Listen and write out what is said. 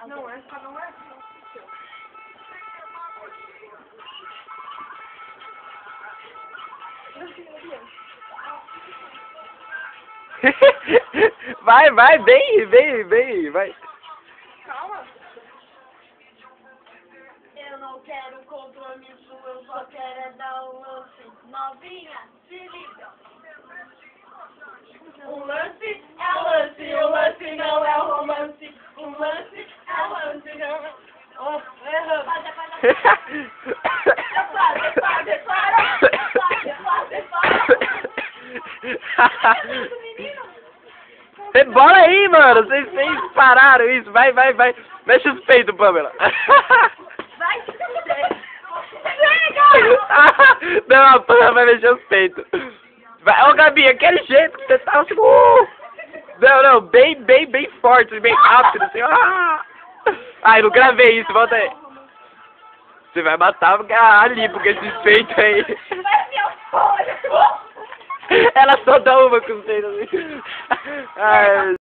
Não, essa não é. Vai, vai, vem, vai. Calma. Eu não quero compromisso, eu só quero é dar um lance. Novinha, se liga. Um lance é lance, um lance não é romance. Um lance é lance, não é... Oh, erramos. Rebola aí, mano. Vocês pararam isso. Vai. Mexe os peitos, Pamela. Vai se fuder. Chega! Não, a Pamela vai mexer os peitos. Vai, ô Gabi, aquele jeito que você tá tipo... Não, bem forte, bem rápido, assim. Ai, não gravei isso, volta aí. Você vai matar ali, porque esses peitos aí... Vai meu fone! Ela só dá uma com os peitos assim. Ai...